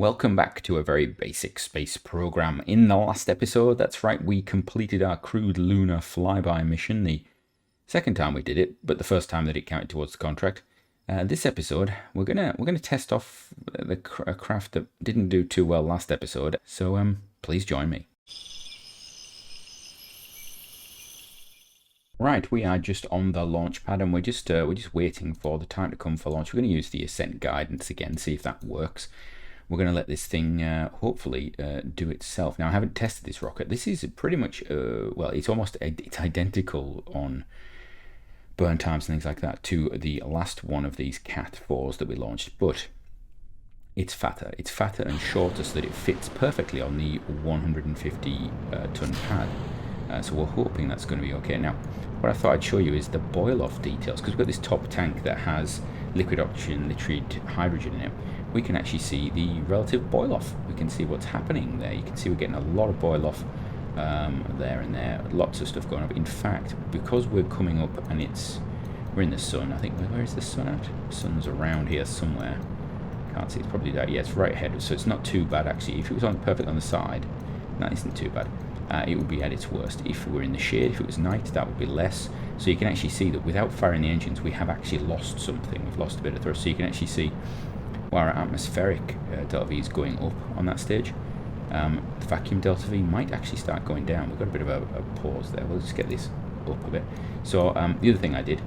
Welcome back to a very basic space program. In the last episode, that's right, we completed our crewed lunar flyby mission, the second time we did it, but the first time that it counted towards the contract. This episode, we're gonna test off a craft that didn't do too well last episode. So please join me. Right, we are just on the launch pad, and we're just waiting for the time to come for launch. We're going to use the ascent guidance again, see if that works. We're going to let this thing hopefully do itself. Now, I haven't tested this rocket. This is pretty much, well, it's identical on burn times and things like that to the last one of these Cat 4s that we launched, but it's fatter. It's fatter and shorter so that it fits perfectly on the 150 ton pad. So we're hoping that's going to be okay. Now, what I thought I'd show you is the boil-off details, because we've got this top tank that has liquid oxygen, liquid hydrogen in it. We can actually see the relative boil-off. We can see what's happening there. You can see we're getting a lot of boil-off there and there. Lots of stuff going up. In fact, because we're coming up and we're in the sun, I think, where is the sun at? The sun's around here somewhere. Can't see, it's probably that. Yeah, it's right ahead, so it's not too bad actually. If it was perfect on the side, that isn't too bad. It would be at its worst. If we were in the shade, if it was night, that would be less. So you can actually see that without firing the engines, we have actually lost something. We've lost a bit of thrust. So you can actually see our atmospheric delta V is going up on that stage. The vacuum delta V might actually start going down. We've got a bit of a pause there. We'll just get this up a bit. So the other thing I did,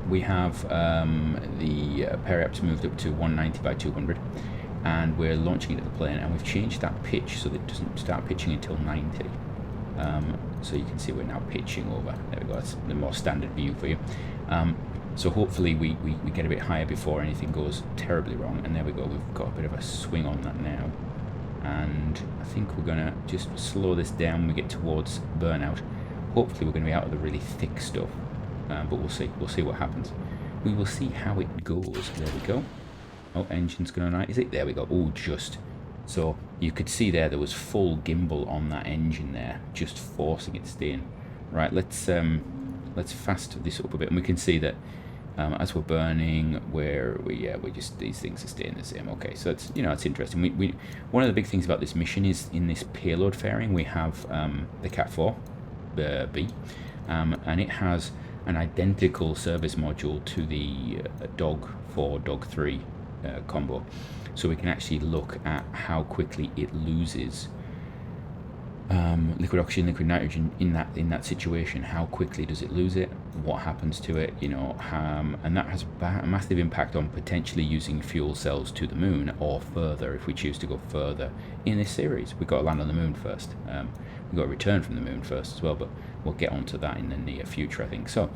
we have the periaps moved up to 190 by 200. And we're launching it at the plane, and we've changed that pitch so that it doesn't start pitching until 90. So you can see we're now pitching over. There we go, that's the more standard view for you. So hopefully we get a bit higher before anything goes terribly wrong. And there we go, we've got a bit of a swing on that now. And I think we're going to just slow this down when we get towards burnout. Hopefully we're going to be out of the really thick stuff. But we'll see what happens. We will see how it goes. There we go. Oh, engine's going on. Is it? There we go. Oh, just. So you could see there was full gimbal on that engine there, just forcing it to stay in. Right, let's fast this up a bit, and we can see that as we're burning, we're just, these things are staying the same. Okay, so it's, it's interesting. We one of the big things about this mission is in this payload fairing we have the Cat 4 B, and it has an identical service module to the Dog 4 Dog 3 combo, so we can actually look at how quickly it loses liquid oxygen, liquid nitrogen in that situation. How quickly does it lose it? What happens to it? And that has a massive impact on potentially using fuel cells to the moon or further if we choose to go further in this series. We've got to land on the moon first. We've got to return from the moon first as well, but we'll get onto that in the near future, I think. So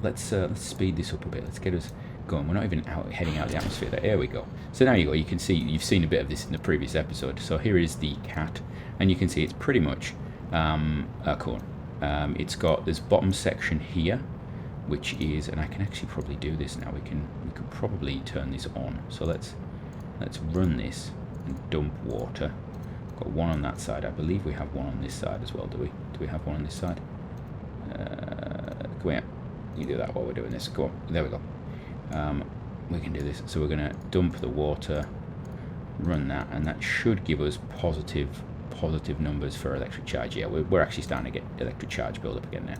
let's speed this up a bit. Let's get us going. We're not even heading out of the atmosphere there. There we go. So now you go. You can see, you've seen a bit of this in the previous episode. So here is the Cat, and you can see it's pretty much a cone. It's got this bottom section here, which is, and I can actually probably do this now. We could probably turn this on. So let's run this and dump water. Got one on that side. I believe we have one on this side as well. Do we have one on this side? Come here. You do that while we're doing this. Go on. There we go. We can do this. So we're going to dump the water, run that, and that should give us positive numbers for electric charge. Yeah, we're actually starting to get electric charge build up again now.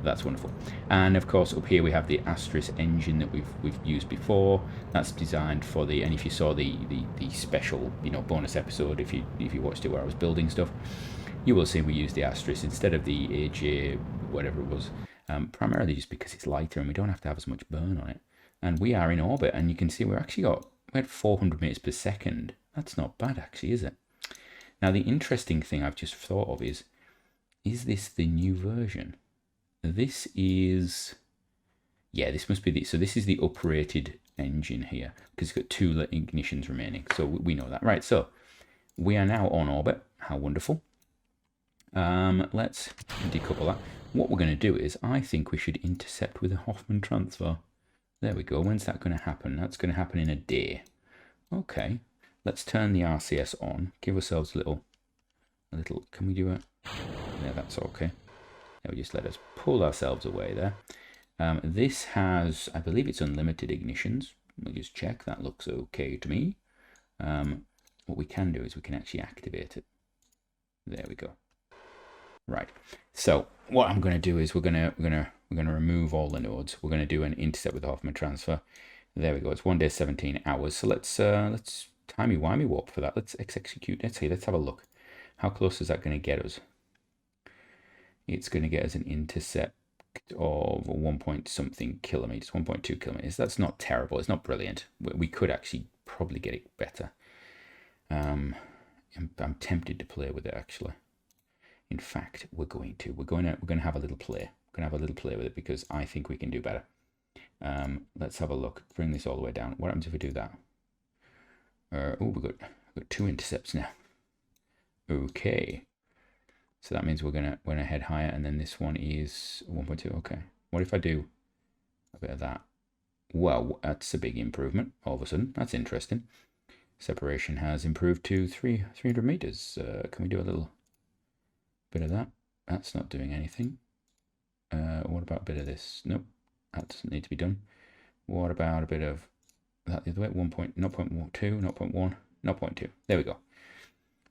That's wonderful. And of course up here we have the Asterisk engine that we've used before. That's designed for the, and if you saw the special bonus episode, if you watched it where I was building stuff, you will see we use the Asterisk instead of the AJ whatever it was, primarily just because it's lighter and we don't have to have as much burn on it. And we are in orbit, and you can see we had 400 meters per second. That's not bad actually, is it? Now the interesting thing I've just thought of is this the new version? This is, yeah, this must be so this is the uprated engine here, because it's got 2 ignitions remaining. So we know that. Right, so we are now on orbit. How wonderful. Let's decouple that. What we're going to do is, I think we should intercept with a Hoffman transfer. There we go. When's that going to happen? That's going to happen in a day. Okay. Let's turn the RCS on. Give ourselves a little. Can we do it? Yeah, that's okay. Now we just let us pull ourselves away there. This has, I believe it's unlimited ignitions. We'll just check. That looks okay to me. what we can do is we can actually activate it. There we go. Right. So what I'm going to do is we're going to remove all the nodes. We're going to do an intercept with the Hoffman transfer. There we go. It's 1 day 17 hours. So let's timey-wimey warp for that. Let's execute. Let's have a look. How close is that going to get us? It's going to get us an intercept of 1 point something kilometers, 1.2 kilometers. That's not terrible. It's not brilliant. We could actually probably get it better. I'm tempted to play with it actually. In fact, we're going to have a little play. We're going to have a little play with it because I think we can do better. Let's have a look. Bring this all the way down. What happens if we do that? Oh, we've got 2 intercepts now. Okay. So that means we're gonna head higher, and then this one is 1.2. Okay. What if I do a bit of that? Well, that's a big improvement. All of a sudden, that's interesting. Separation has improved to 300 meters. Can we do a little bit of that? That's not doing anything. What about a bit of this? Nope, that doesn't need to be done. What about a bit of that the other way? 0.2, 0.1, 0.2. There we go.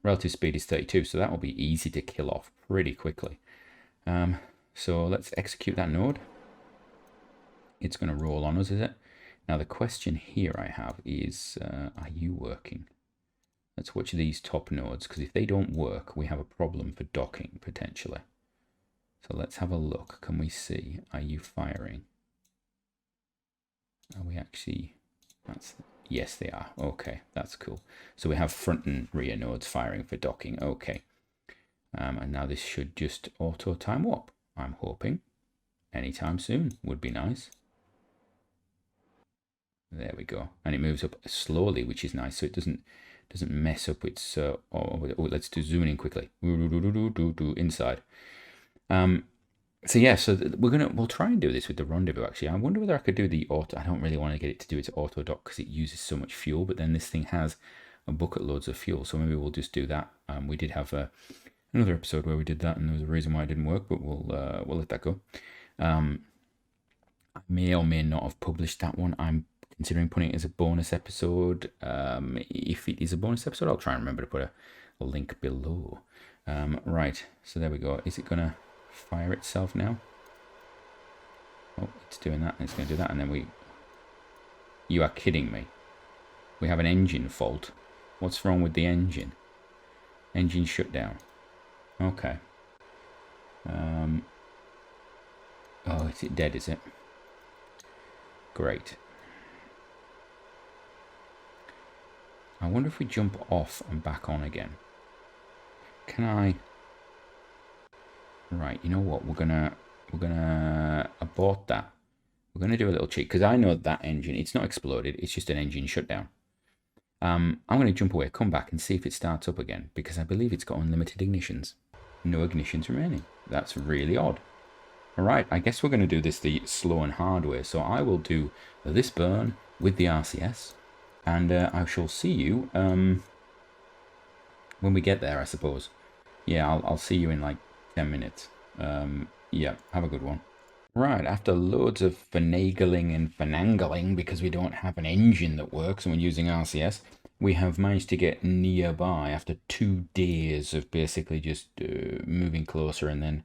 Relative speed is 32, so that will be easy to kill off pretty quickly. So let's execute that node. It's going to roll on us, is it? Now the question here I have is, are you working? Let's watch these top nodes, because if they don't work, we have a problem for docking, potentially. So let's have a look. Can we see? Are you firing? Are we actually... Yes, they are. Okay, that's cool. So we have front and rear nodes firing for docking. Okay. And now this should just auto time warp. I'm hoping. Anytime soon would be nice. There we go. And it moves up slowly, which is nice. So it doesn't mess up its... let's do zoom in quickly. Inside. So yeah, so we'll try and do this with the Rendezvous actually. I wonder whether I could do the auto. I don't really want to get it to do its auto dock because it uses so much fuel, but then this thing has a bucket loads of fuel, so maybe we'll just do that. We did have another episode where we did that, and there was a reason why it didn't work, but we'll let that go. I may or may not have published that one. I'm considering putting it as a bonus episode. If it is a bonus episode, I'll try and remember to put a link below. Right, so there we go. Is it gonna fire itself now? Oh, it's doing that, and it's going to do that, and then you are kidding me. We have an engine fault. What's wrong with the engine? Engine shut down. Okay. Oh, is it dead, is it? Great. I wonder if we jump off and back on again. Can I... Right, you know what? We're gonna abort that. We're gonna do a little cheat because I know that engine. It's not exploded. It's just an engine shutdown. I'm gonna jump away, come back, and see if it starts up again because I believe it's got unlimited ignitions. No ignitions remaining. That's really odd. All right, I guess we're gonna do this the slow and hard way. So I will do this burn with the RCS, and I shall see you when we get there, I suppose. Yeah, I'll see you in like 10 minutes. Yeah, have a good one. Right, after loads of finagling and finangling because we don't have an engine that works and we're using RCS, we have managed to get nearby after 2 days of basically just moving closer and then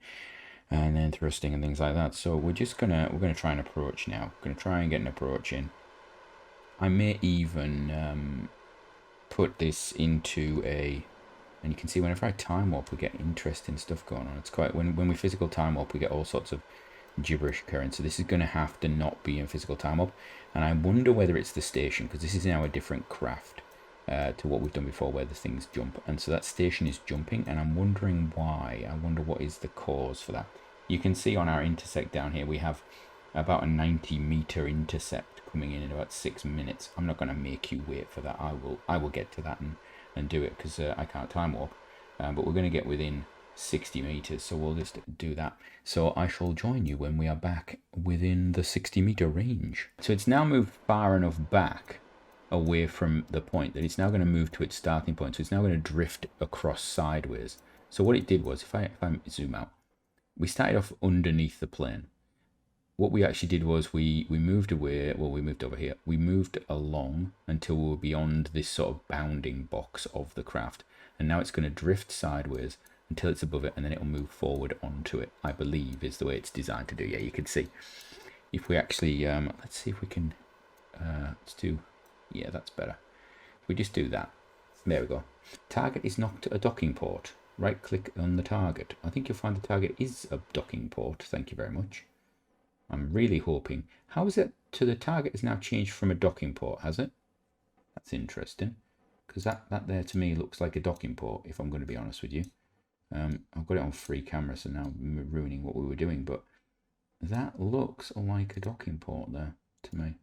thrusting and things like that. So we're gonna try an approach now. We're gonna try and get an approach in. I may even put this into a... And you can see whenever I time warp, we get interesting stuff going on. It's quite... When we physical time warp, we get all sorts of gibberish occurring. So this is going to have to not be in physical time warp. And I wonder whether it's the station, because this is now a different craft to what we've done before, where the things jump. And so that station is jumping, and I'm wondering why. I wonder what is the cause for that. You can see on our intersect down here, we have about a 90-meter intercept coming in about 6 minutes. I'm not going to make you wait for that. I will get to that and do it because I can't time warp, but we're going to get within 60 meters, so we'll just do that. So I shall join you when we are back within the 60-meter range. So it's now moved far enough back away from the point that it's now going to move to its starting point, so it's now going to drift across sideways. So what it did was, if I zoom out, we started off underneath the plane. what we actually did was we moved away, well, we moved over here. We moved along until we were beyond this sort of bounding box of the craft. And now it's going to drift sideways until it's above it, and then it'll move forward onto it, I believe, is the way it's designed to do. Yeah, you can see. If we actually, let's see if we can, let's do, yeah, that's better. If we just do that, there we go. Target is not a docking port. Right click on the target. I think you'll find the target is a docking port. Thank you very much. I'm really hoping. How is it to the target has now changed from a docking port, has it? That's interesting. Because that there to me looks like a docking port, if I'm going to be honest with you. I've got it on free camera, so now I'm ruining what we were doing, but that looks like a docking port there to me.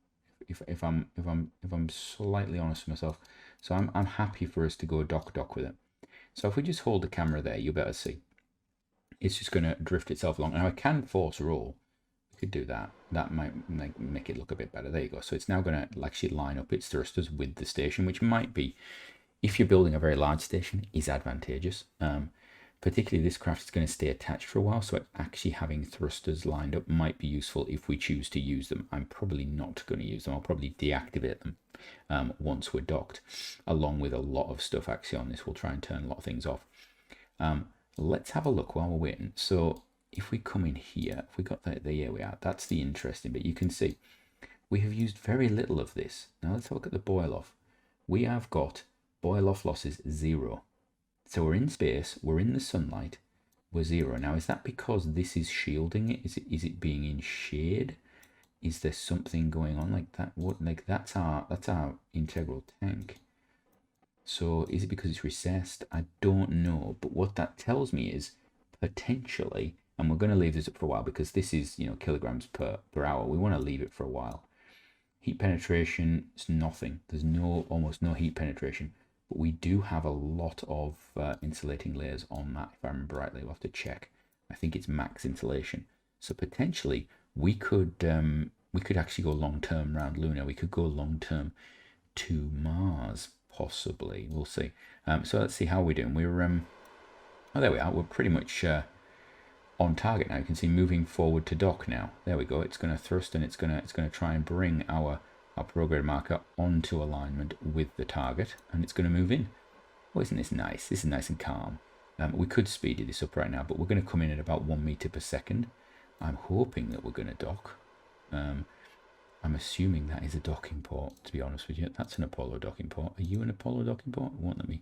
If I'm slightly honest with myself. So I'm happy for us to go dock with it. So if we just hold the camera there, you better see. It's just going to drift itself along. Now I can force roll. We could do that. That might make it look a bit better. There you go. So it's now going to actually line up its thrusters with the station, which might be, if you're building a very large station, is advantageous. Particularly this craft is going to stay attached for a while, so actually having thrusters lined up might be useful if we choose to use them. I'm probably not going to use them. I'll probably deactivate them once we're docked, along with a lot of stuff actually on this. We'll try and turn a lot of things off. Let's have a look while we're waiting. So if we come in here, if we got that, there we are. That's the interesting bit. You can see we have used very little of this. Now let's have a look at the boil off. We have got boil off losses 0. So we're in space, we're in the sunlight, we're 0. Now, is that because this is shielding it? Is it being in shade? Is there something going on like that? What, like that's our integral tank. So is it because it's recessed? I don't know. But what that tells me is potentially, and we're going to leave this up for a while because this is, you know, kilograms per hour. We want to leave it for a while. Heat penetration is nothing. There's almost no heat penetration. But we do have a lot of insulating layers on that, if I remember rightly. We'll have to check. I think it's max insulation. So potentially we could actually go long-term around Luna. We could go long-term to Mars, possibly. We'll see. So let's see how we're doing. We're oh, there we are. We're pretty much on target now. You can see moving forward to dock now. There we go. It's going to thrust and it's going to try and bring our program marker onto alignment with the target, and it's going to move in. Oh, isn't this nice? This is nice and calm. We could speed this up right now, but we're going to come in at about 1 meter per second. I'm hoping that we're going to dock. I'm assuming that is a docking port, to be honest with you. That's an Apollo docking port. Are you an Apollo docking port? It won't let me.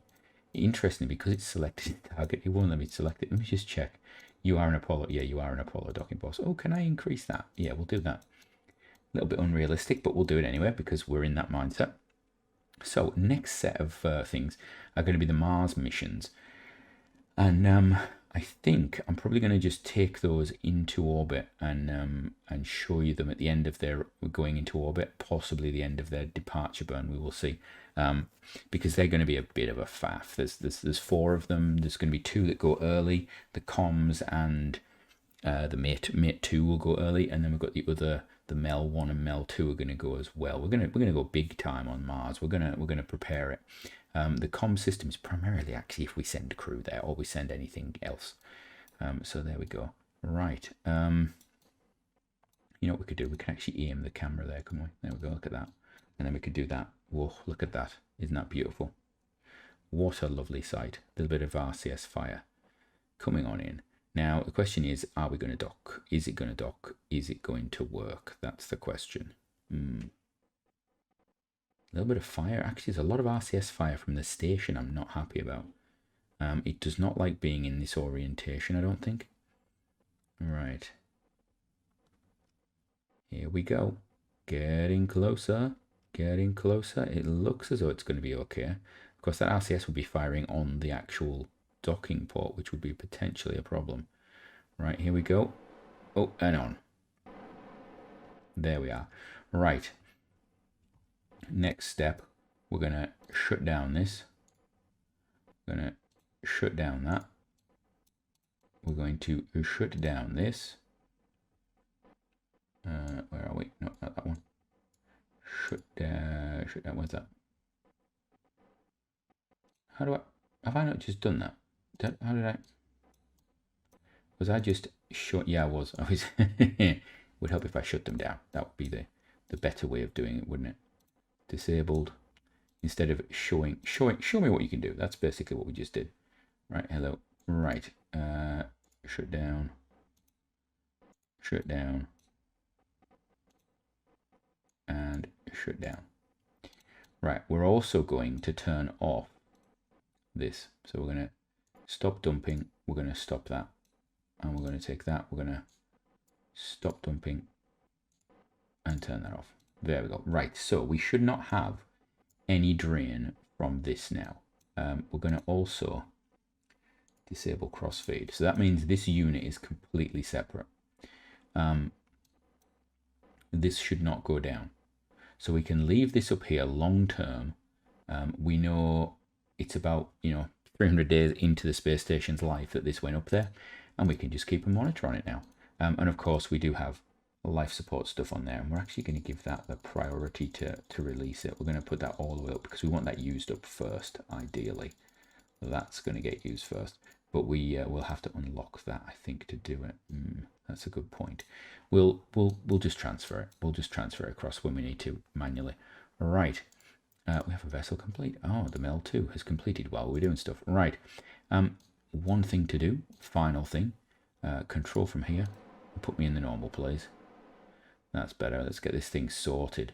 Interestingly, because it's selected target, it won't let me select it. Let me just check. You are an Apollo. Yeah, you are an Apollo docking port. Oh, can I increase that? Yeah, we'll do that. A little bit unrealistic, but we'll do it anyway because we're in that mindset. So next set of things are going to be the Mars missions, and I think I'm probably going to just take those into orbit and show you them at the end of their going into orbit, possibly the end of their departure burn. We will see, because they're going to be a bit of a faff. There's 4 of them. There's going to be 2 that go early. The comms and the mate 2 will go early, and then we've got the other. The Mel 1 and Mel 2 are going to go as well. We're going to go big time on Mars. We're going to prepare it. The comm system is primarily actually if we send crew there or we send anything else. So there we go. Right. You know what we could do? We can actually aim the camera there, can we? There we go. Look at that. And then we could do that. Whoa, look at that. Isn't that beautiful? What a lovely sight. A little bit of RCS fire coming on in. Now, the question is, are we going to dock? Is it going to dock? Is it going to work? That's the question. A little bit of fire. Actually, there's a lot of RCS fire from the station I'm not happy about. It does not like being in this orientation, I don't think. Right. Here we go. Getting closer. Getting closer. It looks as though it's going to be okay. Of course, that RCS will be firing on the actual docking port, which would be potentially a problem. Right, here we go. Oh, and on. There we are. Right. Next step, we're going to shut down this. We're going to shut down that. We're going to shut down this. Where are we? No, not that one. Shut down. Where's that? How do I? Have I not just done that? How did I? Was I just shut? Yeah, I was. Would help if I shut them down. That would be the better way of doing it, wouldn't it? Disabled. Instead of show me what you can do. That's basically what we just did. Right, hello. Right. Shut down. Shut down. And shut down. Right, we're also going to turn off this. So we're going to stop dumping. We're going to stop that. And we're going to take that. We're going to stop dumping and turn that off. There we go. Right, so we should not have any drain from this now. We're going to also disable crossfeed. So that means this unit is completely separate. This should not go down. So we can leave this up here long term. We know it's about 300 days into the space station's life that this went up there, and we can just keep a monitor on it now. And of course we do have life support stuff on there, and we're actually going to give that the priority to release it. We're going to put that all the way up because we want that used up first, ideally. That's going to get used first, but we will have to unlock that, I think, to do it. That's a good point. We'll just transfer it. We'll just transfer it across when we need to manually. Right. We have a vessel complete. Oh, the Mel 2 has completed while we're doing stuff. Right. One thing to do, final thing, control from here. Put me in the normal place. That's better. Let's get this thing sorted.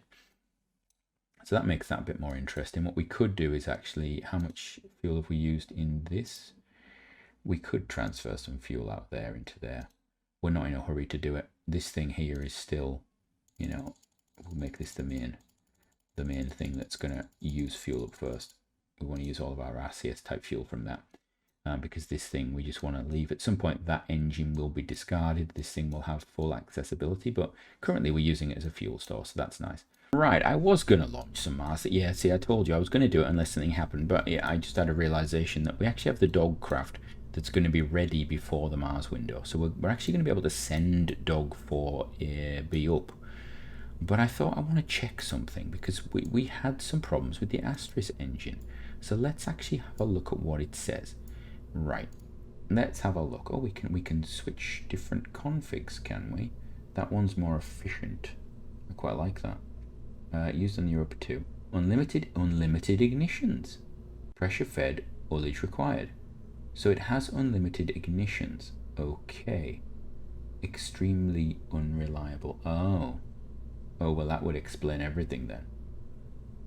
So that makes that a bit more interesting. What we could do is actually, how much fuel have we used in this? We could transfer some fuel out there into there. We're not in a hurry to do it. This thing here is still, we'll make this the main thing that's going to use fuel up first. We want to use all of our RCS type fuel from that. Because this thing we just want to leave. At some point that engine will be discarded. This thing will have full accessibility, but currently we're using it as a fuel store, so that's nice. Right, I was going to launch some Mars. Yeah, see, I told you I was going to do it unless something happened, but yeah, I just had a realization that we actually have the dog craft that's going to be ready before the Mars window. So we're actually going to be able to send Dog 4B up. But I thought I want to check something because we had some problems with the Astris engine. So let's actually have a look at what it says. Right, let's have a look. Oh, we can switch different configs, can we? That one's more efficient. I quite like that. Used on Europe 2. Unlimited ignitions. Pressure fed, ullage required. So it has unlimited ignitions. Okay. Extremely unreliable. Oh, well, that would explain everything then.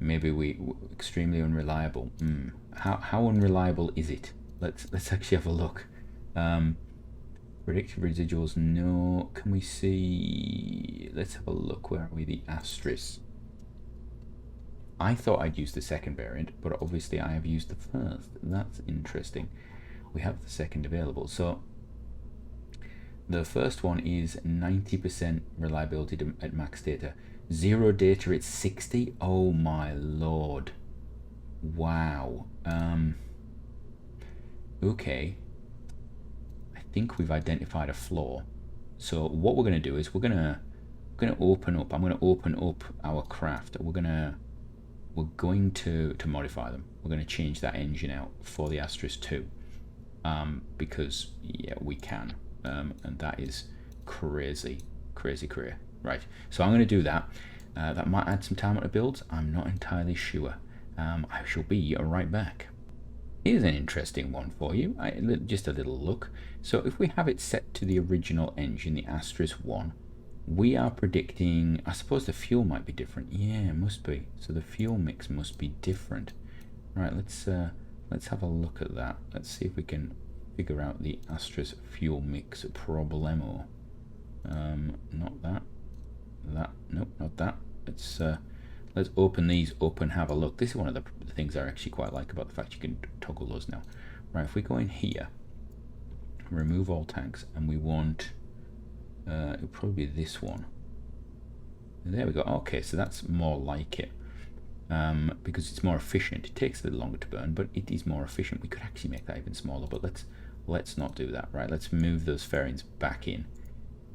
Maybe extremely unreliable. How unreliable is it? Let's actually have a look. Predictive residuals, no. Can we see? Let's have a look. Where are we? The Astris. I thought I'd use the second variant, but obviously I have used the first. That's interesting. We have the second available. So the first one is 90% reliability at max data. Zero data at 60. Oh my lord. Wow. Okay. I think we've identified a flaw. So what we're going to do is we're going to open up. I'm going to open up our craft. We're going to modify them. We're going to change that engine out for the Astris 2 because yeah, we can, and that is crazy career. Right, so I'm going to do that. That might add some time on the builds. I'm not entirely sure. I shall be right back. Here's an interesting one for you. Just a little look. So if we have it set to the original engine, the Astris 1, we are predicting, I suppose the fuel might be different. Yeah, it must be. So the fuel mix must be different. Right, let's have a look at that. Let's see if we can figure out the Astris fuel mix problemo. Not that. Nope, not that. Let's open these up and have a look. This is one of the things I actually quite like about the fact you can toggle those now. Right, if we go in here, remove all tanks, and we want it'll probably be this one. There we go. Okay, so that's more like it because it's more efficient. It takes a little longer to burn, but it is more efficient. We could actually make that even smaller, but let's not do that. Right, let's move those fairings back in.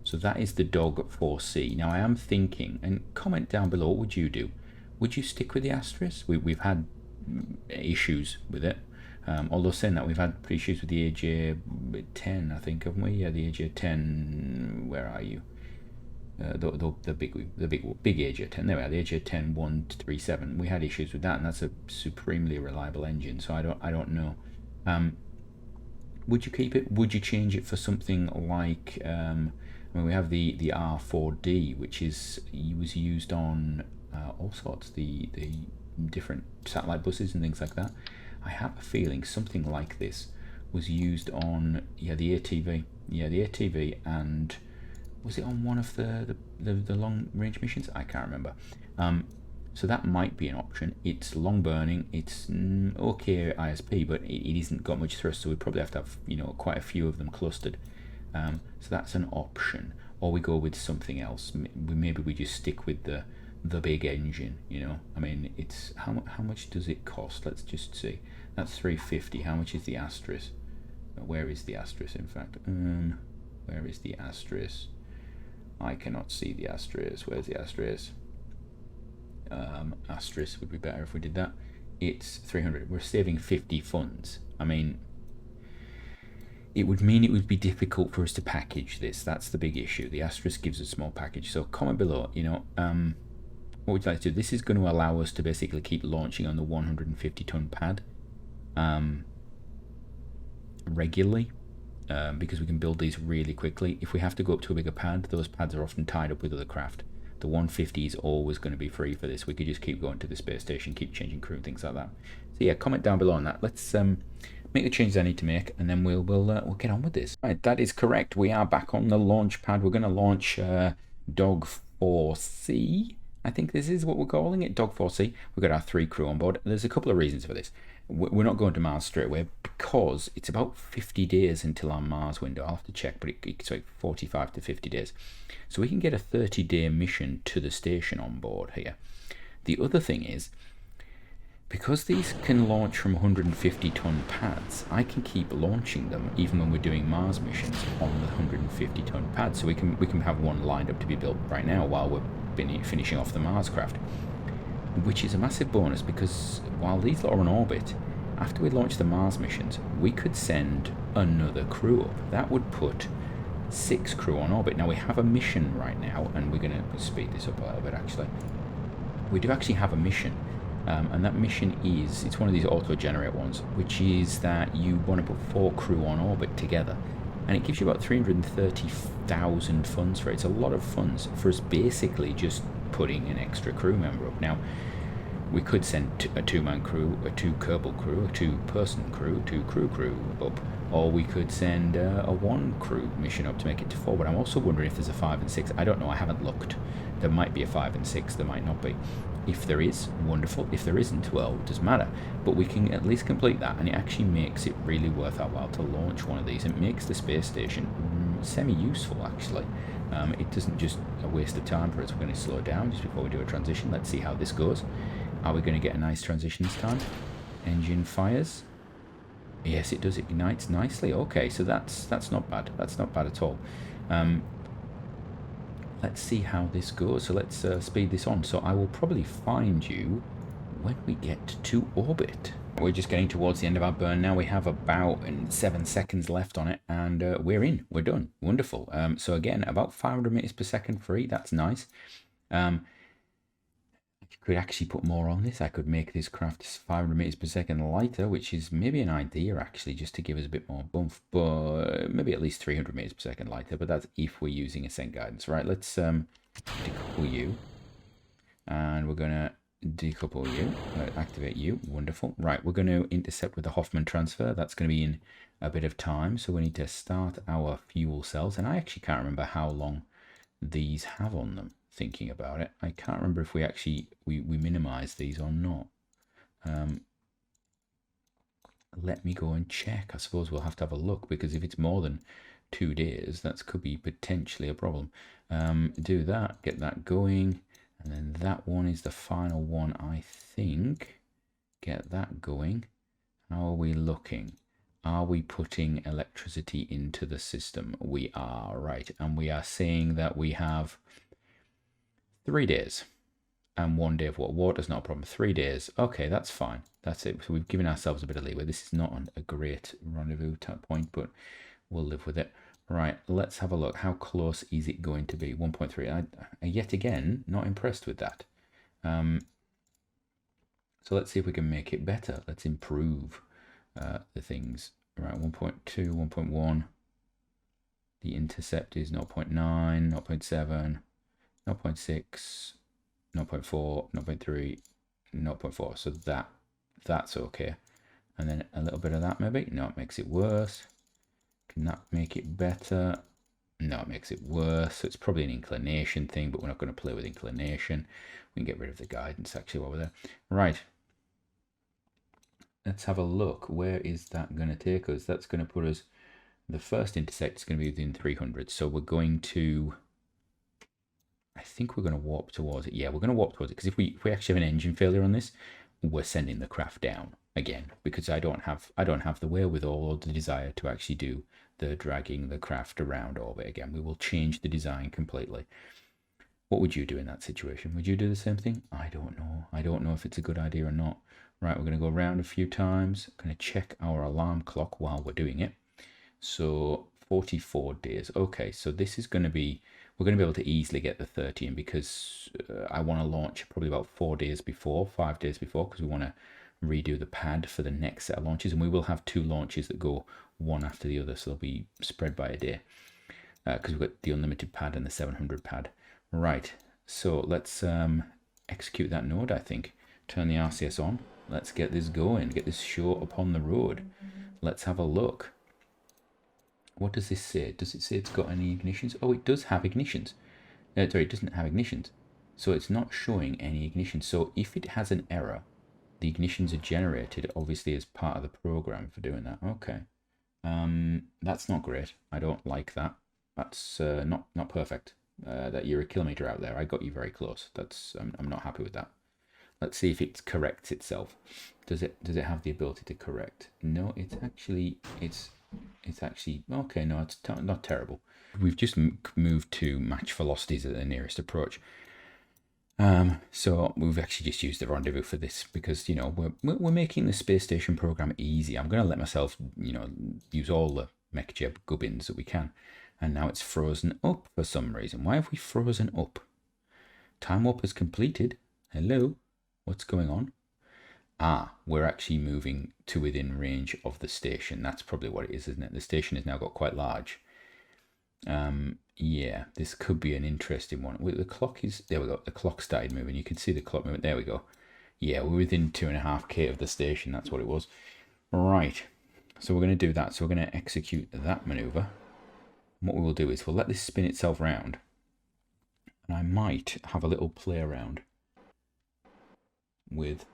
So that is the Dog 4C. Now I am thinking, and comment down below, what would you do? Would you stick with the Astris? We've had issues with it. Although saying that, we've had issues with the AJ10, I think, haven't we? Yeah, the AJ10, where are you? the big AJ 10. There we are, the AJ 10 137. We had issues with that, and that's a supremely reliable engine. So I don't know. Would you keep it? Would you change it for something like? I mean, we have the R4D, which was used on all sorts, the different satellite buses and things like that. I have a feeling something like this was used on the ATV, the ATV, and was it on one of the long range missions? I can't remember. So that might be an option. It's long burning, it's okay ISP, but it isn't got much thrust, so we probably have to have quite a few of them clustered. So that's an option. Or we go with something else. Maybe we just stick with the big engine. I mean, it's how much does it cost? Let's just see. That's 350. How much is the Asterisk? Where is the Asterisk? In fact, where is the Asterisk? I cannot see the Asterisk. Where's the Asterisk? Asterisk would be better if we did that. It's 300. We're saving 50 funds. I mean, it would mean it would be difficult for us to package this. That's the big issue. The Asterisk gives a small package. So comment below, what would you like to do? This is going to allow us to basically keep launching on the 150-ton pad regularly, because we can build these really quickly. If we have to go up to a bigger pad, those pads are often tied up with other craft. The 150 is always going to be free for this. We could just keep going to the space station, keep changing crew and things like that. So yeah, comment down below on that. Let's make the changes I need to make, and then we'll get on with this. Right, that is correct. We are back on the launch pad. We're going to launch Dog 4C. I think this is what we're calling it, Dog 4C. We've got our 3 crew on board. There's a couple of reasons for this. We're not going to Mars straight away because it's about 50 days until our Mars window. I'll have to check, but it's like 45 to 50 days. So we can get a 30-day mission to the station on board here. The other thing is, because these can launch from 150-ton pads, I can keep launching them even when we're doing Mars missions on the 150-ton pad. So we can have one lined up to be built right now while we're finishing off the Mars craft, which is a massive bonus, because while these are on orbit, after we launch the Mars missions, we could send another crew up. That would put 6 crew on orbit. Now we have a mission right now, and we're going to speed this up a little bit actually. We do actually have a mission, and that mission is, it's one of these auto-generate ones, which is that you want to put 4 crew on orbit together, and it gives you about 330,000 funds for it. It's a lot of funds for us basically just putting an extra crew member up. Now, we could send a 2-man crew, a 2 Kerbal crew, a 2-person crew, 2 crew up, or we could send a 1 crew mission up to make it to 4. But I'm also wondering if there's a 5 and 6. I don't know, I haven't looked. There might be a 5 and 6, there might not be. If there is, wonderful. If there isn't, well, it doesn't matter. But we can at least complete that, and it actually makes it really worth our while to launch one of these. It makes the space station semi-useful, actually. It doesn't just a waste of time for us. We're going to slow down just before we do a transition. Let's see how this goes. Are we going to get a nice transition this time? Engine fires. Yes, it does. It ignites nicely. Okay, so that's not bad. That's not bad at all. Let's see how this goes. So let's speed this on. So I will probably find you when we get to orbit. We're just getting towards the end of our burn now. We have about 7 seconds left on it, and we're in. We're done. Wonderful. So again, about 500 meters per second free. That's nice. I could actually put more on this. I could make this craft 500 meters per second lighter, which is maybe an idea actually, just to give us a bit more bump, but maybe at least 300 meters per second lighter. But that's if we're using ascent guidance. Right, let's decouple you, and we're gonna decouple you, activate you. Wonderful. Right, we're going to intercept with the Hoffman transfer. That's going to be in a bit of time, so we need to start our fuel cells, and I actually can't remember how long these have on them. Thinking about it, I can't remember if we actually we minimize these or not. Let me go and check. I suppose we'll have to have a look, because if it's more than 2 days, that could be potentially a problem. Do that, get that going. And then that one is the final one, I think. Get that going. How are we looking? Are we putting electricity into the system? We are, right. And we are saying that we have 3 days and 1 day of water. Water's not a problem. 3 days. Okay, that's fine. That's it. So we've given ourselves a bit of leeway. This is not a great rendezvous type point, but we'll live with it. Right, let's have a look. How close is it going to be? 1.3. I yet again, not impressed with that. So let's see if we can make it better. Let's improve the things. Right, 1.2, 1.1. The intercept is 0.9, 0.7, 0.6, 0.4, 0.3, 0.4. So that's okay. And then a little bit of that maybe. No, it makes it worse. Can that make it better? No, it makes it worse. So it's probably an inclination thing, but we're not going to play with inclination. We can get rid of the guidance actually while we're there. Right. Let's have a look. Where is that going to take us? That's going to put us, the first intersect is going to be within 300. So we're going to, I think we're going to warp towards it. Yeah, we're going to warp towards it because if we actually have an engine failure on this, we're sending the craft down again because I don't have the wherewithal or the desire to actually do the dragging the craft around orbit again. We will change the design completely. What would you do in that situation? Would you do the same thing? I don't know. I don't know if it's a good idea or not. Right, we're going to go around a few times. I'm going to check our alarm clock while we're doing it. So 44 days. Okay, so this is going to be, we're going to be able to easily get the 30 in because I want to launch probably about 4 days before, 5 days before, because we want to redo the pad for the next set of launches. And we will have 2 launches that go one after the other. So they'll be spread by a day because we've got the unlimited pad and the 700 pad. Right, so let's execute that node, I think. Turn the RCS on. Let's get this going, get this show upon the road. Let's have a look. What does this say? Does it say it's got any ignitions? Oh, it does have ignitions. Sorry, it doesn't have ignitions. So it's not showing any ignitions. So if it has an error, the ignitions are generated, obviously, as part of the program for doing that. Okay. That's not great. I don't like that. That's not perfect. That you're a kilometer out there. I got you very close. That's I'm not happy with that. Let's see if it corrects itself. Does it have the ability to correct? No, it's actually okay. No, it's not terrible. We've just moved to match velocities at the nearest approach. So we've actually just used the rendezvous for this because, you know, we're making the space station program easy. I'm going to let myself, you know, use all the mechjeb gubbins that we can. And now it's frozen up for some reason. Why have we frozen up? Time warp is completed. Hello? What's going on? Ah, we're actually moving to within range of the station. That's probably what it is, isn't it? The station has now got quite large. Yeah, this could be an interesting one. The clock is, there we go. The clock started moving. You can see the clock moving. There we go. Yeah, we're within 2.5K of the station. That's what it was. Right. So we're going to do that. So we're going to execute that maneuver. And what we will do is we'll let this spin itself round. And I might have a little play around with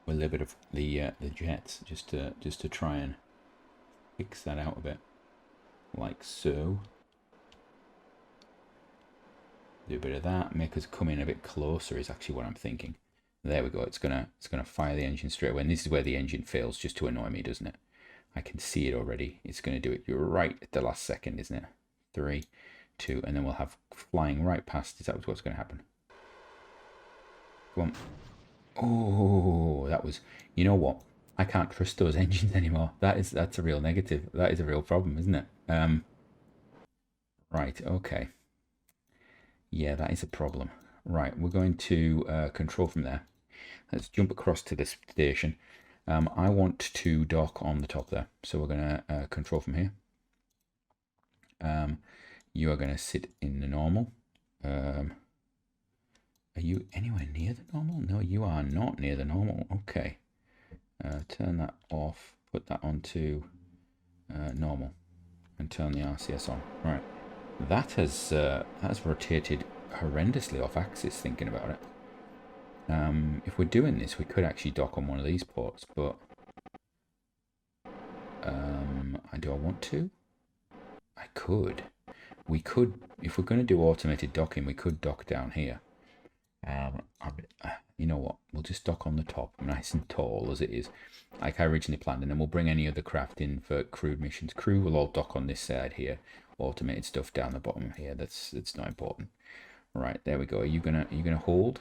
a little bit of the jets just to try and fix that out a bit, like so. Do a bit of that, make us come in a bit closer is actually what I'm thinking. There we go. It's gonna fire the engine straight away, and this is where the engine fails just to annoy me, doesn't it? I can see it already. It's gonna do it. You're right at the last second, isn't it? 3, 2, and then we'll have flying right past. Is that what's gonna happen? Come on. Oh, that was, you know what? I can't trust those engines anymore. That's a real negative. That is a real problem, isn't it? Right, okay. Yeah, that is a problem. Right, we're going to control from there. Let's jump across to this station. I want to dock on the top there. So we're going to control from here. You are going to sit in the normal. Are you anywhere near the normal? No, you are not near the normal. Okay. Turn that off. Put that onto normal. And turn the RCS on. Right. That has rotated horrendously off axis, thinking about it. If we're doing this, we could actually dock on one of these ports, but do I want to? I could. We could, if we're going to do automated docking, we could dock down here. You know what? We'll just dock on the top, nice and tall as it is, like I originally planned, and then we'll bring any other craft in for crewed missions. Crew will all dock on this side here. Automated stuff down the bottom here. It's not important. Right, there we go. Are you gonna hold?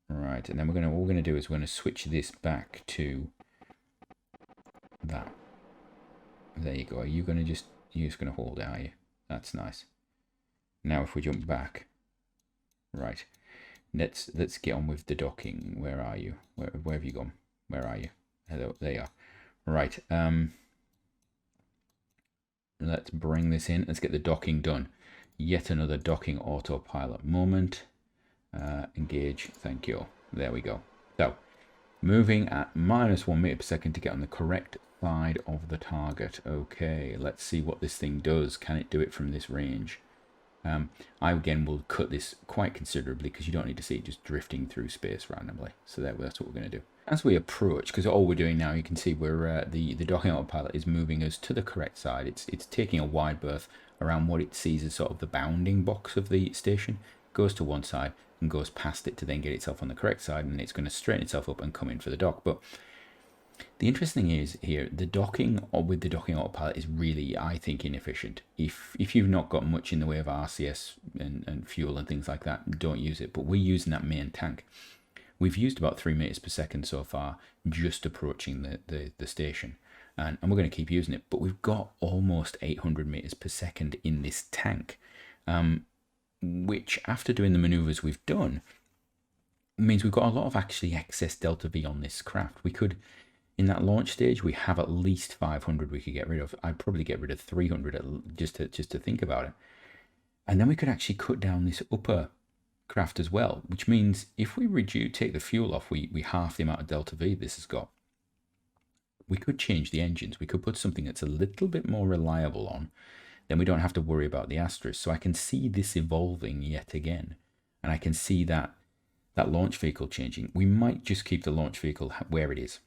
Right, and then what we're gonna do is we're gonna switch this back to that. There you go. Are you gonna just, you're just gonna hold it, are you? That's nice. Now if we jump back, right, let's get on with the docking. Where are you? Where have you gone? Where are you? Hello, there you are. Right, let's bring this in. Let's get the docking done. Yet another docking autopilot moment. Engage, thank you. There we go. So, moving at -1 meter per second to get on the correct side of the target. Okay, let's see what this thing does. Can it do it from this range? I again will cut this quite considerably because you don't need to see it just drifting through space randomly. So that's what we're going to do. As we approach, because all we're doing now, you can see we're the docking autopilot is moving us to the correct side. It's taking a wide berth around what it sees as sort of the bounding box of the station, goes to one side and goes past it to then get itself on the correct side, and it's going to straighten itself up and come in for the dock. But the interesting thing is here, the docking with the docking autopilot is really, I think, inefficient. If you've not got much in the way of RCS and fuel and things like that, don't use it. But we're using that main tank. We've used about 3 meters per second so far, just approaching the station. And we're going to keep using it. But we've got almost 800 meters per second in this tank, which after doing the maneuvers we've done, means we've got a lot of actually excess delta V on this craft. We could, in that launch stage, we have at least 500 we could get rid of. I'd probably get rid of 300 just to think about it. And then we could actually cut down this upper craft as well, which means if we take the fuel off, we half the amount of delta V this has got. We could change the engines. We could put something that's a little bit more reliable on. Then we don't have to worry about the asterisk. So I can see this evolving yet again. And I can see that launch vehicle changing. We might just keep the launch vehicle where it is,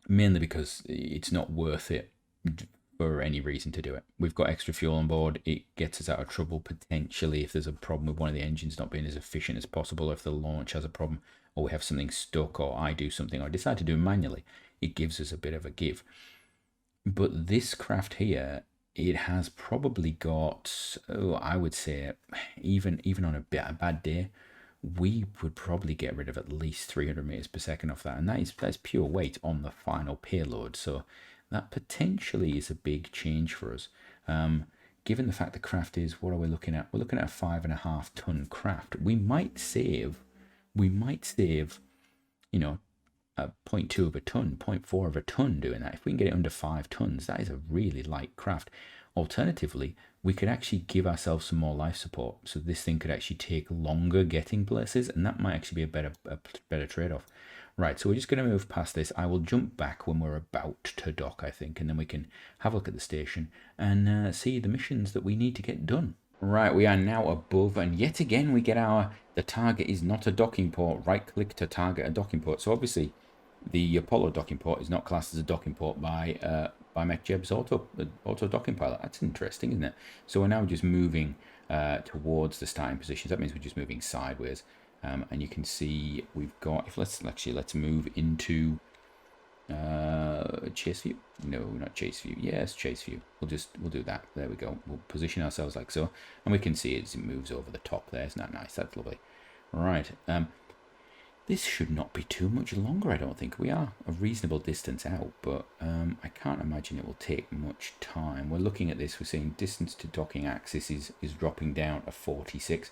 mainly because it's not worth it for any reason to do it. We've got extra fuel on board. It gets us out of trouble potentially if there's a problem with one of the engines not being as efficient as possible, or if the launch has a problem, or we have something stuck, or I do something, or I decide to do it manually. It gives us a bit of a give. But this craft here, it has probably got, I would say, even on a bad day, we would probably get rid of at least 300 meters per second off that, and that's pure weight on the final payload. So that potentially is a big change for us. Given the fact the craft is, what are we looking at? We're looking at a 5.5 ton craft. We might save, you know, 0.2 of a ton, 0.4 of a ton doing that. If we can get it under 5 tons, that is a really light craft. Alternatively, we could actually give ourselves some more life support, so this thing could actually take longer getting places, and that might actually be a better trade-off. Right, so we're just going to move past this. I will jump back when we're about to dock, I think, and then we can have a look at the station and see the missions that we need to get done. Right, we are now above, and yet again we get the target is not a docking port. Right-click to target a docking port. So obviously, the Apollo docking port is not classed as a docking port by MechJeb's auto docking pilot. That's interesting, isn't it? So we're now just moving towards the starting positions. That means we're just moving sideways, and you can see we've got. Let's move into chase view. No, not chase view. Yes, chase view. We'll do that. There we go. We'll position ourselves like so, and we can see it as it moves over the top there. Isn't that nice? That's lovely. Right. This should not be too much longer, I don't think. We are a reasonable distance out, but I can't imagine it will take much time. We're looking at this, we're seeing distance to docking axis is dropping down to 46.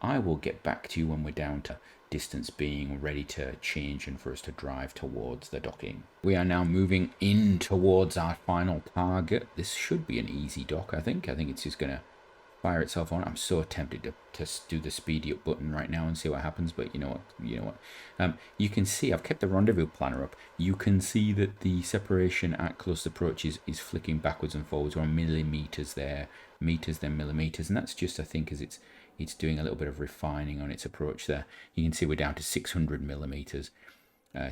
I will get back to you when we're down to distance being ready to change and for us to drive towards the docking. We are now moving in towards our final target. This should be an easy dock, I think. I think it's just going to fire itself on. I'm so tempted to do the speedy up button right now and see what happens, but you know what? You can see I've kept the rendezvous planner up. You can see that the separation at close approach is flicking backwards and forwards. We're on millimeters there, meters then millimeters, and that's just, I think, as it's doing a little bit of refining on its approach there. You can see we're down to 600 millimeters.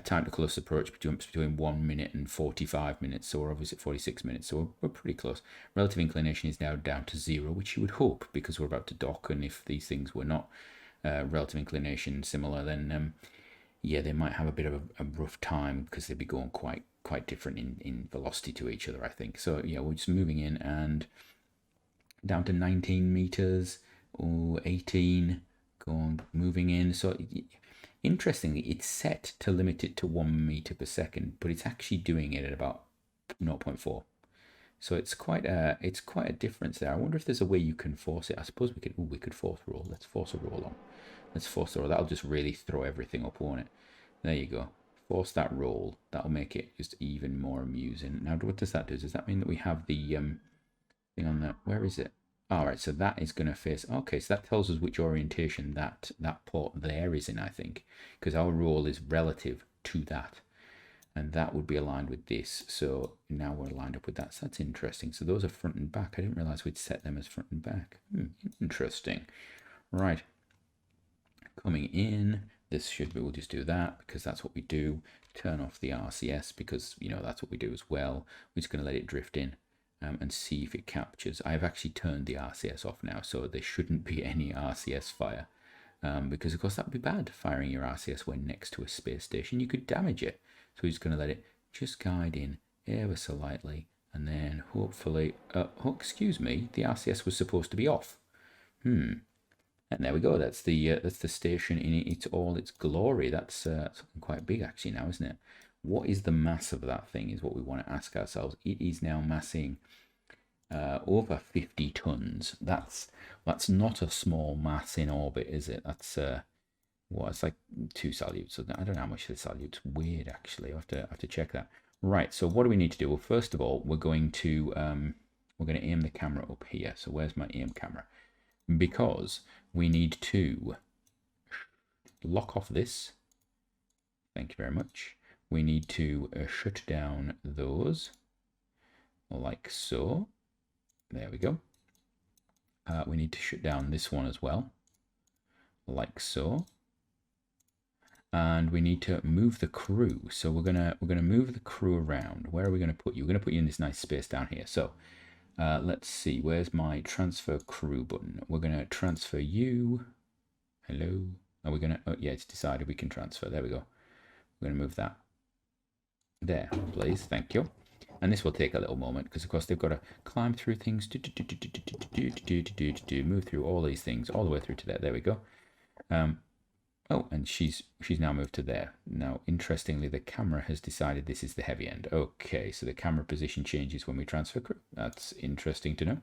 Time to close approach jumps between 1 minute and 45 minutes, so we're obviously at 46 minutes, so we're pretty close. Relative inclination is now down to 0, which you would hope, because we're about to dock, and if these things were not relative inclination similar, then yeah, they might have a bit of a rough time, because they'd be going quite different in velocity to each other, I think. So yeah, we're just moving in and down to 19 meters, or 18, moving in. So interestingly, it's set to limit it to 1 meter per second, but it's actually doing it at about 0.4. So it's quite a difference there. I wonder if there's a way you can force it. I suppose we could. Ooh, we could force roll. Let's force a roll on. Let's force a roll. That'll just really throw everything up, won't it? There you go. Force that roll. That'll make it just even more amusing. Now, what does that do? Does that mean that we have the thing on that? Where is it? All right, so that is going to face. Okay, so that tells us which orientation that port there is in, I think, because our roll is relative to that. And that would be aligned with this. So now we're lined up with that. So that's interesting. So those are front and back. I didn't realize we'd set them as front and back. Interesting. Right. Coming in, this should be, we'll just do that because that's what we do. Turn off the RCS because, you know, that's what we do as well. We're just going to let it drift in and see if it captures. I've actually turned the RCS off now, so there shouldn't be any RCS fire. Because, of course, that would be bad, firing your RCS when next to a space station. You could damage it. So we're just going to let it just guide in ever so lightly. And then hopefully, oh, excuse me, the RCS was supposed to be off. And there we go. That's the station in all its glory. That's something quite big actually now, isn't it? What is the mass of that thing is what we want to ask ourselves. It is now massing over 50 tons. That's not a small mass in orbit, is it? That's well, it's like 2 salutes. I don't know how much the salute's weird actually. I have to check that. Right. So what do we need to do? Well, first of all, we're going to aim the camera up here. So where's my aim camera? Because we need to lock off this. Thank you very much. We need to shut down those like so. There we go. We need to shut down this one as well, like so. And we need to move the crew. So we're gonna move the crew around. Where are we gonna put you? We're gonna put you in this nice space down here. So let's see. Where's my transfer crew button? We're gonna transfer you. Hello. Are we gonna? Oh yeah, it's decided we can transfer. There we go. We're gonna move that there, please. Thank you. And this will take a little moment because, of course, they've got to climb through things, move through all these things all the way through to there. There we go. Oh, and she's now moved to there. Now, interestingly, the camera has decided this is the heavy end. Okay, so the camera position changes when we transfer crew. That's interesting to know.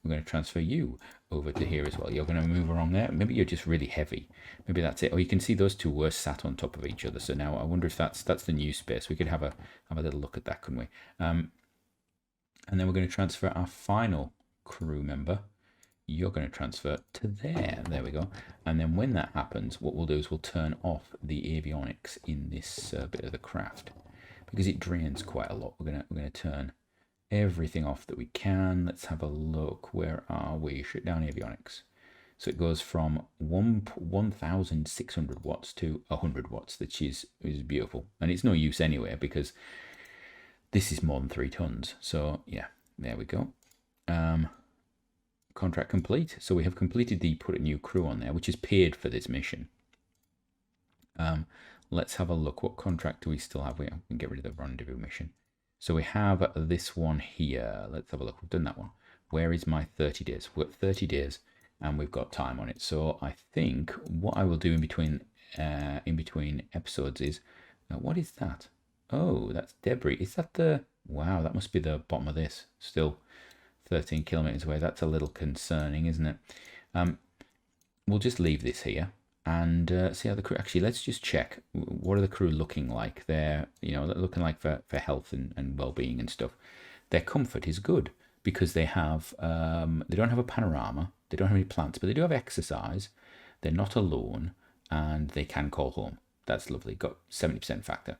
We're going to transfer you over to here as well. You're going to move along there. Maybe you're just really heavy. Maybe that's it. Or you can see those two were sat on top of each other. So now I wonder if that's the new space. We could have a little look at that, couldn't we? And then we're going to transfer our final crew member. You're going to transfer to there. There we go. And then when that happens, what we'll do is we'll turn off the avionics in this bit of the craft because it drains quite a lot. We're going to turn everything off that we can. Let's have a look. Where are we? Shut down avionics. So it goes from 1,600 watts to 100 watts, which is beautiful. And it's no use anyway because this is more than 3 tons. So yeah, there we go. Contract complete. So we have completed the put a new crew on there, which is paid for this mission. Let's have a look. What contract do we still have? We can get rid of the rendezvous mission. So we have this one here. Let's have a look. We've done that one. Where is my 30 days? We've got 30 days and we've got time on it. So I think what I will do in between episodes is, what is that? Oh, that's debris. Is that the, wow, that must be the bottom of this. Still 13 kilometers away. That's a little concerning, isn't it? We'll just leave this here and see how the crew, actually, let's just check. What are the crew looking like? They're, looking like for health and well-being and stuff. Their comfort is good because they have, they don't have a panorama. They don't have any plants, but they do have exercise. They're not alone and they can call home. That's lovely. Got 70% factor.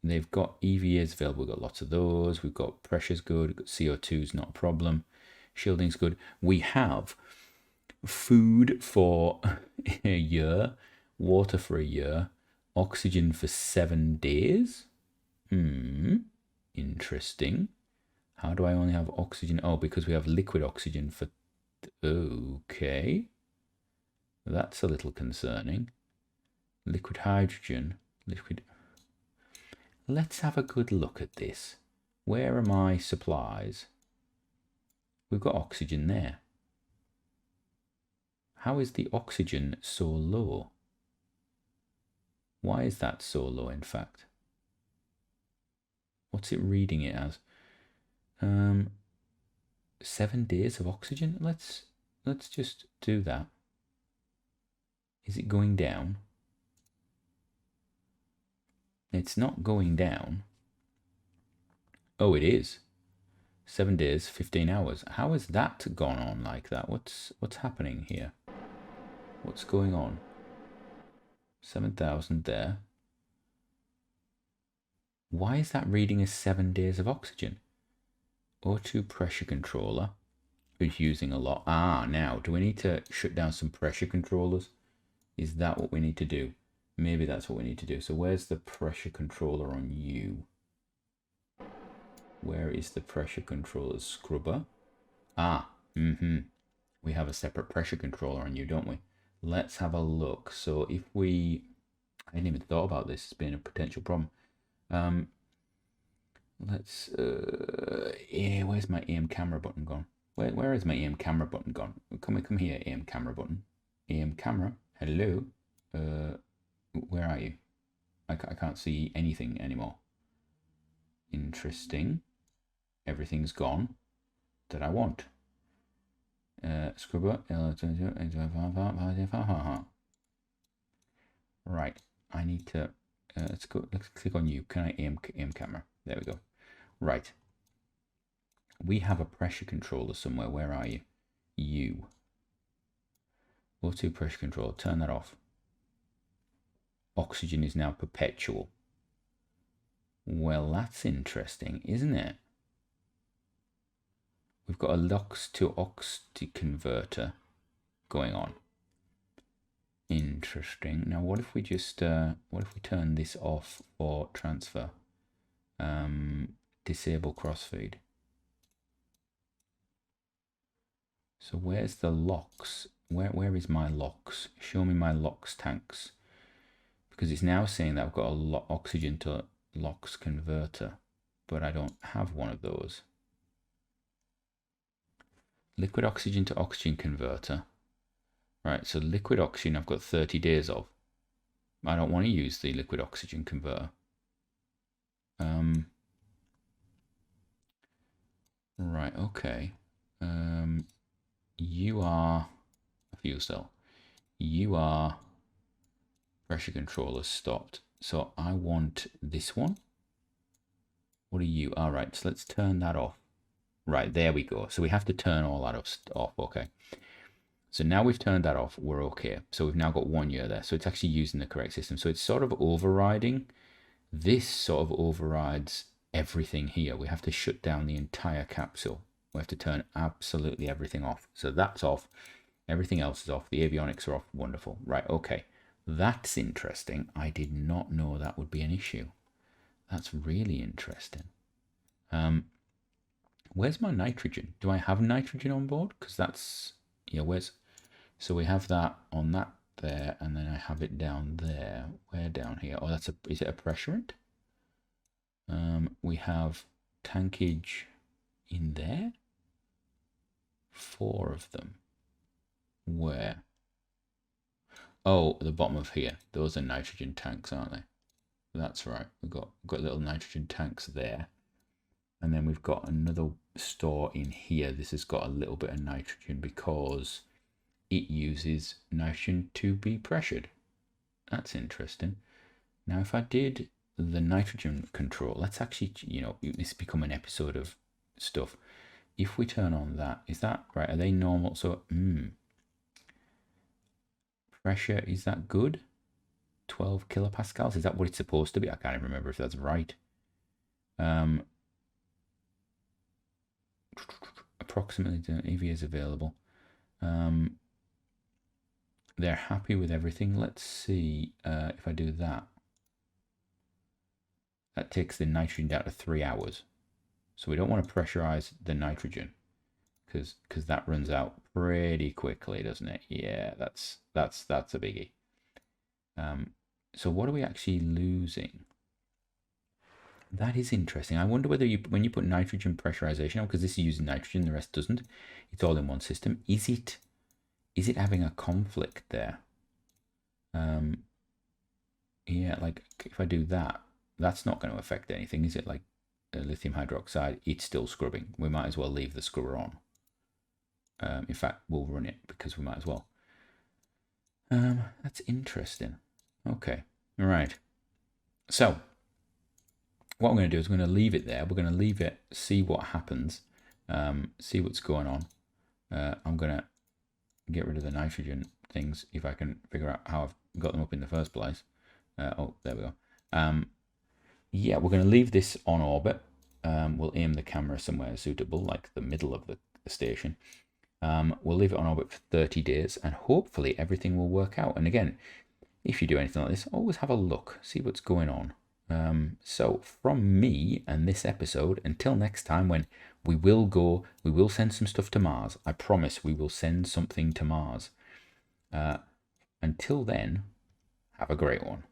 They've got EVAs available. We've got lots of those. We've got pressure's good. We've got CO2's not a problem. Shielding's good. We have food for a year, water for a year, oxygen for 7 days. Interesting. How do I only have oxygen? Oh, because we have liquid oxygen for... Okay. That's a little concerning. Liquid hydrogen. Let's have a good look at this. Where are my supplies? We've got oxygen there. How is the oxygen so low? Why is that so low, in fact? What's it reading it as? 7 days of oxygen. Let's just do that. Is it going down? It's not going down. Oh, it is. 7 days, 15 hours. How has that gone on like that? What's happening here? What's going on? 7,000 there. Why is that reading as 7 days of oxygen? O2 pressure controller is using a lot. Ah, now, do we need to shut down some pressure controllers? Is that what we need to do? Maybe that's what we need to do. So where's the pressure controller on you? Where is the pressure controller scrubber? Ah, we have a separate pressure controller on you, don't we? Let's have a look. So if we... I hadn't even thought about this as being a potential problem. Let's... yeah, where's my aim camera button gone? Where is my aim camera button gone? Come here, aim camera button. Aim camera. Hello? Where are you? I can't see anything anymore. Interesting. Everything's gone that I want. Scrubber. Right. I need to... let's click on you. Can I aim camera? There we go. Right. We have a pressure controller somewhere. Where are you? You. O2 pressure controller. Turn that off. Oxygen is now perpetual. Well, that's interesting, isn't it? We've got a LOX to oxy converter going on. Interesting. Now, what if we just what if we turn this off for transfer? Disable crossfeed. So where's the LOX? Where is my LOX? Show me my LOX tanks. Because it's now saying that I've got a oxygen to LOX converter, but I don't have one of those. Liquid oxygen to oxygen converter. Right, so liquid oxygen I've got 30 days of. I don't want to use the liquid oxygen converter. Right, okay. You are a fuel cell. You are pressure controller stopped. So I want this one. What are you? All right, so let's turn that off. Right, there we go. So we have to turn all that off. Okay. So now we've turned that off. We're okay. So we've now got 1 year there. So it's actually using the correct system. So it's sort of overriding. This sort of overrides everything here. We have to shut down the entire capsule. We have to turn absolutely everything off. So that's off. Everything else is off. The avionics are off. Wonderful. Right, okay. That's interesting. I did not know that would be an issue. That's really interesting. Where's my nitrogen? Do I have nitrogen on board? Because that's, yeah, where's, so we have that on that there, and then I have it down there. Where down here? Oh, that's a, is it a pressurant? We have tankage in there. 4 of them. Where? Oh, at the bottom of here. Those are nitrogen tanks, aren't they? That's right. We've got little nitrogen tanks there. And then we've got another store in here. This has got a little bit of nitrogen because it uses nitrogen to be pressured. That's interesting. Now, if I did the nitrogen control, let's actually, you know, this become an episode of stuff. If we turn on that, is that right? Are they normal? So, pressure, is that good? 12 kilopascals. Is that what it's supposed to be? I can't even remember if that's right. Approximately the EV is available. They're happy with everything. Let's see if I do that. That takes the nitrogen down to 3 hours. So we don't want to pressurize the nitrogen because that runs out pretty quickly, doesn't it? Yeah, that's a biggie. So what are we actually losing? That is interesting. I wonder whether you, when you put nitrogen pressurization on, because this is using nitrogen, the rest doesn't. It's all in one system. Is it having a conflict there? Yeah, like if I do that, that's not going to affect anything, is it? Like lithium hydroxide, it's still scrubbing. We might as well leave the scrubber on. In fact, we'll run it because we might as well. That's interesting. Okay, all right. So what I'm going to do is I'm going to leave it there. We're going to leave it, see what happens, see what's going on. I'm going to get rid of the nitrogen things if I can figure out how I've got them up in the first place. Oh, there we go. Yeah, we're going to leave this on orbit. We'll aim the camera somewhere suitable, like the middle of the station. We'll leave it on orbit for 30 days, and hopefully everything will work out. And again, if you do anything like this, always have a look, see what's going on. So from me and this episode, until next time when we will send some stuff to Mars. I promise we will send something to Mars. Until then, have a great one.